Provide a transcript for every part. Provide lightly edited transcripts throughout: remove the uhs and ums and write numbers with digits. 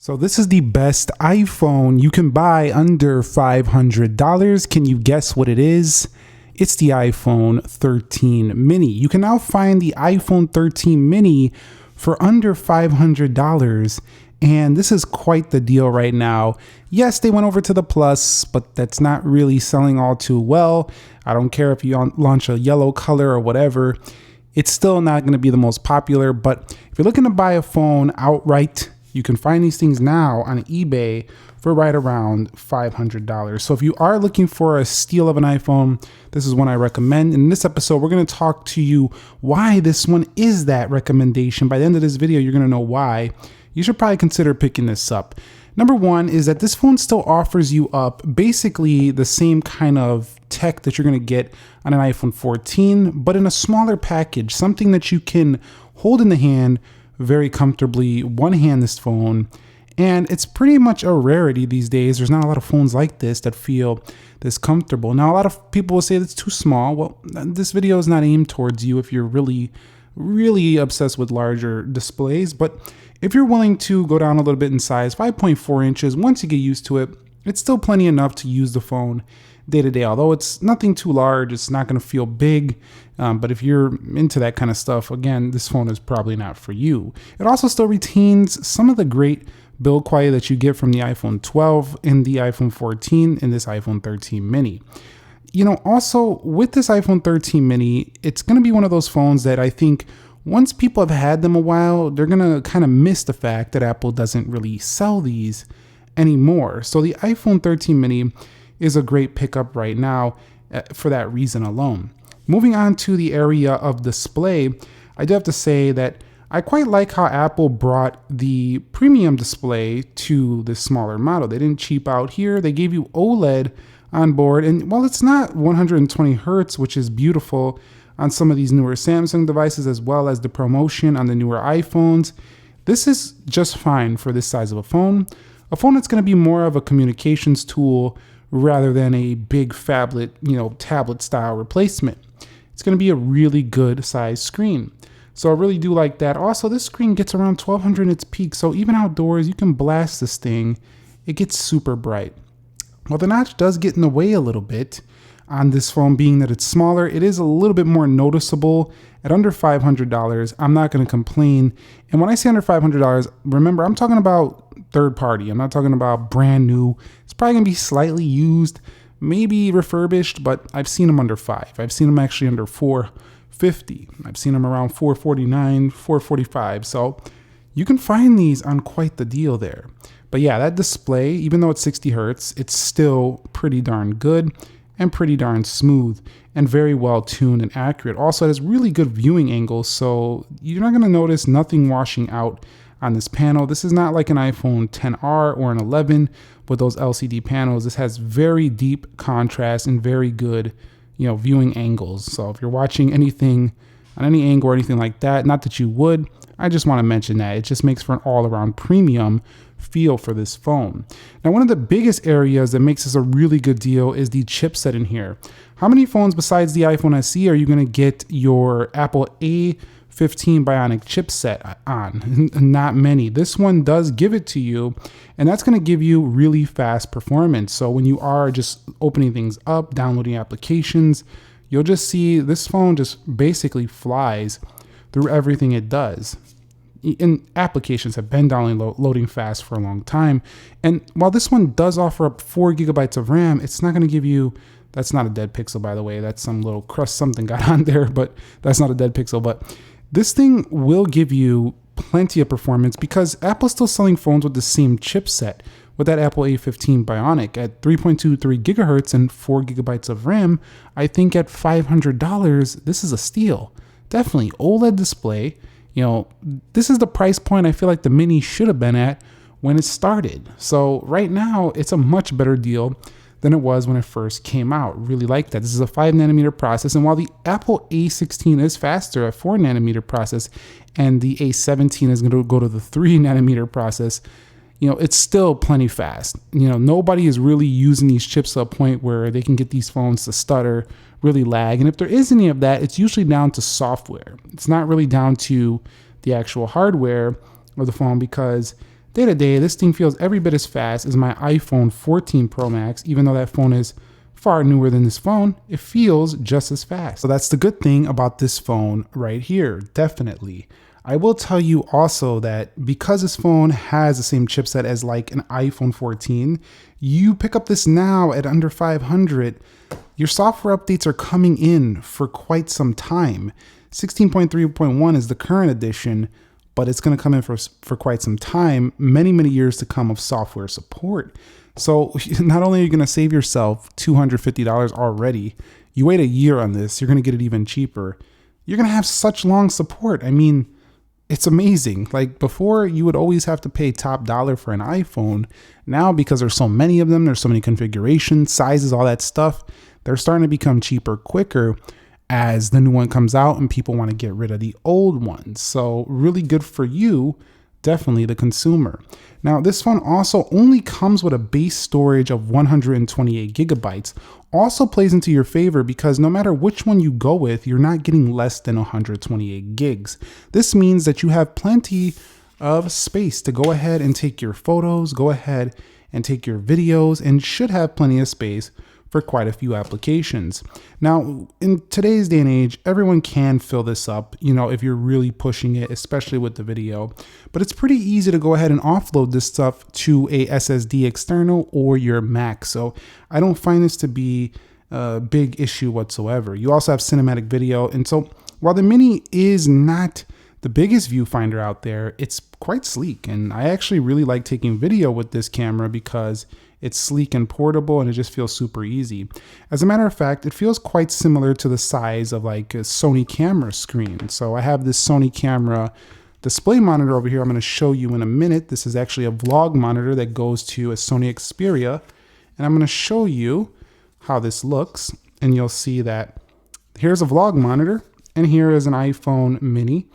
So this is the best iPhone you can buy under $500. Can you guess what it is? It's the iPhone 13 mini. You can now find the iPhone 13 mini for under $500. And this is quite the deal right now. Yes, they went over to the Plus, but that's not really selling all too well. I don't care if you launch a yellow color or whatever. It's still not going to be the most popular. But if you're looking to buy a phone outright, you can find these things now on eBay for right around $500. So if you are looking for a steal of an iPhone, this is one I recommend. In this episode, we're going to talk to you why this one is that recommendation. By the end of this video, you're going to know why. You should probably consider picking this up. Number one is that this phone still offers you up basically the same kind of tech that you're going to get on an iPhone 14, but in a smaller package, something that you can hold in the hand very comfortably, one-hand this phone, and it's pretty much a rarity these days. There's not a lot of phones like this that feel this comfortable. Now, a lot of people will say it's too small. Well, this video is not aimed towards you if you're really obsessed with larger displays, but if you're willing to go down a little bit in size, 5.4 inches, once you get used to it, it's still plenty enough to use the phone day to day. Although it's nothing too large, it's not going to feel big. But if you're into that kind of stuff, again, this phone is probably not for you. It also still retains some of the great build quality that you get from the iPhone 12 and the iPhone 14 and this iPhone 13 mini. You know, also with this iPhone 13 mini, it's going to be one of those phones that I think once people have had them a while, they're going to kind of miss the fact that Apple doesn't really sell these anymore. So the iPhone 13 mini is a great pickup right now for that reason alone. Moving on to the area of display, I do have to say that I quite like how Apple brought the premium display to this smaller model. They didn't cheap out here. They gave you OLED on board. And while it's not 120 hertz, which is beautiful on some of these newer Samsung devices, as well as the promotion on the newer iPhones, this is just fine for this size of a phone that's going to be more of a communications tool rather than a big phablet, tablet style replacement. It's going to be a really good size screen. So I really do like that. Also, this screen gets around 1200 in its peak. So even outdoors, you can blast this thing. It gets super bright. Well, the notch does get in the way a little bit on this phone, being that it's smaller. It is a little bit more noticeable at under $500. I'm not going to complain. And when I say under $500, remember, I'm talking about third party. I'm not talking about brand new. It's probably going to be slightly used, maybe refurbished, but I've seen them under $5. I've seen them actually under $450. I've seen them around $449, $445. So you can find these on quite the deal there. But yeah, that display, even though it's 60 hertz, it's still pretty darn good and pretty darn smooth and very well tuned and accurate. Also, it has really good viewing angles, so you're not going to notice nothing washing out on this panel. This is not like an iPhone XR or an 11 with those LCD panels. This has very deep contrast and very good, viewing angles. So if you're watching anything on any angle or anything like that, not that you would, I just want to mention that. It just makes for an all-around premium feel for this phone. Now, one of the biggest areas that makes this a really good deal is the chipset in here. How many phones besides the iPhone SE are you going to get your Apple A15 Bionic chipset on? Not many. This one does give it to you, and that's going to give you really fast performance. So when you are just opening things up, downloading applications, you'll just see this phone just basically flies through everything it does. And applications have been downloading fast for a long time. And while this one does offer up 4 gigabytes of RAM, it's not going to give you, that's not a dead pixel, by the way. That's some little crust something got on there, but that's not a dead pixel. But this thing will give you plenty of performance because Apple's still selling phones with the same chipset with that Apple A15 Bionic at 3.23 gigahertz and 4 gigabytes of RAM. I think at $500, this is a steal. Definitely OLED display. This is the price point I feel like the mini should have been at when it started. So right now, it's a much better deal than it was when it first came out. Really like that. This is a 5 nanometer process. And while the Apple A16 is faster at 4 nanometer process, and the A17 is going to go to the 3 nanometer process, it's still plenty fast. Nobody is really using these chips to a point where they can get these phones to stutter, really lag. And if there is any of that, it's usually down to software. It's not really down to the actual hardware of the phone because day to day, this thing feels every bit as fast as my iPhone 14 Pro Max. Even though that phone is far newer than this phone, it feels just as fast. So that's the good thing about this phone right here, definitely. I will tell you also that because this phone has the same chipset as like an iPhone 14, you pick up this now at under 500, your software updates are coming in for quite some time. 16.3.1 is the current edition, but it's going to come in for quite some time, many years to come of software support. So not only are you going to save yourself $250 already, you wait a year on this, you're going to get it even cheaper. You're going to have such long support. I mean, it's amazing. Like before, you would always have to pay top dollar for an iPhone. Now, because there's so many of them, there's so many configurations, sizes, all that stuff, they're starting to become cheaper quicker as the new one comes out and people want to get rid of the old ones. So really good for you, definitely the consumer. Now, this phone also only comes with a base storage of 128 gigabytes. Also plays into your favor because no matter which one you go with, you're not getting less than 128 gigs. This means that you have plenty of space to go ahead and take your photos, go ahead and take your videos, and should have plenty of space for quite a few applications. Now, in today's day and age, everyone can fill this up, you know, if you're really pushing it, especially with the video. But it's pretty easy to go ahead and offload this stuff to a SSD external or your Mac. So I don't find this to be a big issue whatsoever. You also have cinematic video. And so while the Mini is not the biggest viewfinder out there, it's quite sleek. And I actually really like taking video with this camera because it's sleek and portable and it just feels super easy. As a matter of fact, it feels quite similar to the size of like a Sony camera screen. So I have this Sony camera display monitor over here I'm going to show you in a minute. This is actually a vlog monitor that goes to a Sony Xperia. And I'm going to show you how this looks. And you'll see that here's a vlog monitor and here is an iPhone mini.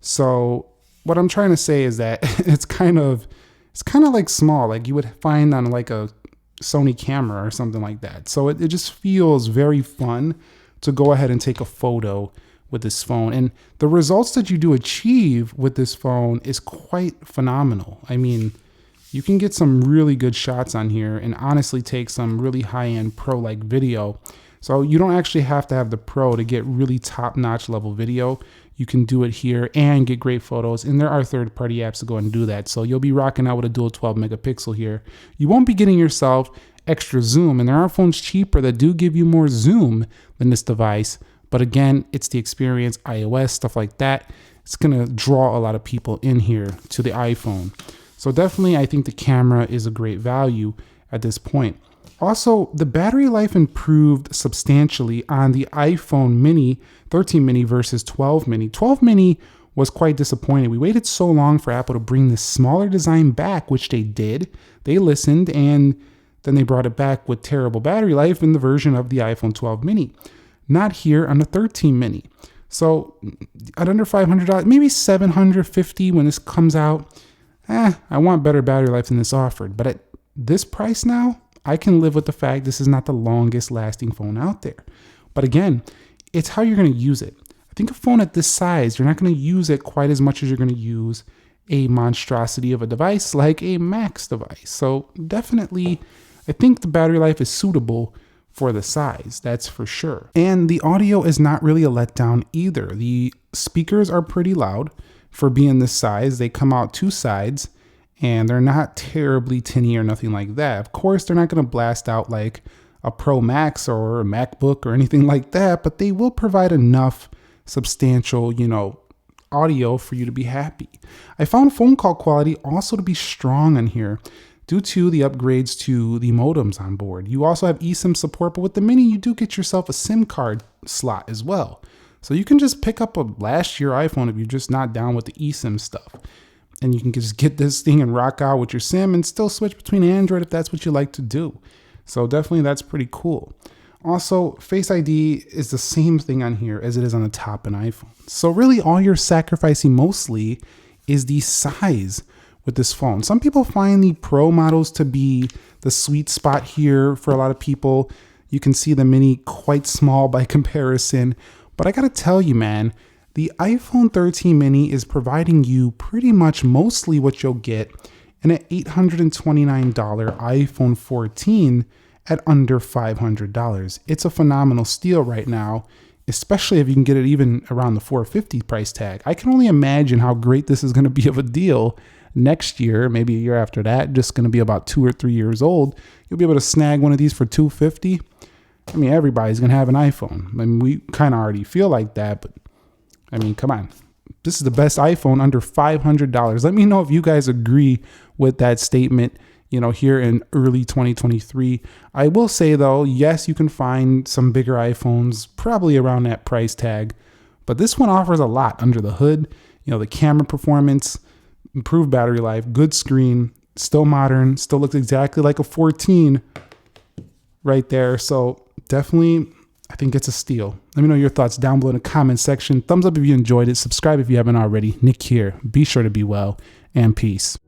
So what I'm trying to say is that it's kind of like small, like you would find on like a Sony camera or something like that. So it just feels very fun to go ahead and take a photo with this phone. And the results that you do achieve with this phone is quite phenomenal. I mean, you can get some really good shots on here and honestly take some really high-end pro-like video. So you don't actually have to have the Pro to get really top-notch level video. You can do it here and get great photos. And there are third-party apps to go and do that. So you'll be rocking out with a dual 12 megapixel here. You won't be getting yourself extra zoom. And there are phones cheaper that do give you more zoom than this device. But again, it's the experience, iOS, stuff like that. It's going to draw a lot of people in here to the iPhone. So definitely, I think the camera is a great value at this point. Also, the battery life improved substantially on the iPhone mini, 13 mini versus 12 mini. 12 mini was quite disappointing. We waited so long for Apple to bring this smaller design back, which they did. They listened, and then they brought it back with terrible battery life in the version of the iPhone 12 mini. Not here on the 13 mini. So at under $500, maybe $750 when this comes out, I want better battery life than this offered. But at this price now, I can live with the fact this is not the longest lasting phone out there. But again, it's how you're going to use it. I think a phone at this size, you're not going to use it quite as much as you're going to use a monstrosity of a device like a Max device. So definitely, I think the battery life is suitable for the size, that's for sure. And the audio is not really a letdown either. The speakers are pretty loud for being this size. They come out two sides. And they're not terribly tinny or nothing like that. Of course, they're not going to blast out like a Pro Max or a MacBook or anything like that, but they will provide enough substantial, audio for you to be happy. I found phone call quality also to be strong on here due to the upgrades to the modems on board. You also have eSIM support, but with the Mini, you do get yourself a SIM card slot as well. So you can just pick up a last year iPhone if you're just not down with the eSIM stuff. And you can just get this thing and rock out with your SIM and still switch between Android if that's what you like to do. So definitely that's pretty cool. Also, Face ID is the same thing on here as it is on the top in iPhone. So really all you're sacrificing mostly is the size with this phone. Some people find the Pro models to be the sweet spot here for a lot of people. You can see the Mini quite small by comparison. But I gotta tell you, man, the iPhone 13 mini is providing you pretty much mostly what you'll get and an $829 iPhone 14 at under $500. It's a phenomenal steal right now, especially if you can get it even around the $450 price tag. I can only imagine how great this is going to be of a deal next year, maybe a year after that, just going to be about 2 or 3 years old. You'll be able to snag one of these for $250. I mean, everybody's going to have an iPhone. I mean, we kind of already feel like that, but I mean, come on. This is the best iPhone under $500. Let me know if you guys agree with that statement, here in early 2023. I will say though, yes, you can find some bigger iPhones probably around that price tag, but this one offers a lot under the hood. The camera performance, improved battery life, good screen, still modern, still looks exactly like a 14 right there. So definitely, I think it's a steal. Let me know your thoughts down below in the comment section. Thumbs up if you enjoyed it. Subscribe if you haven't already. Nick here. Be sure to be well, and peace.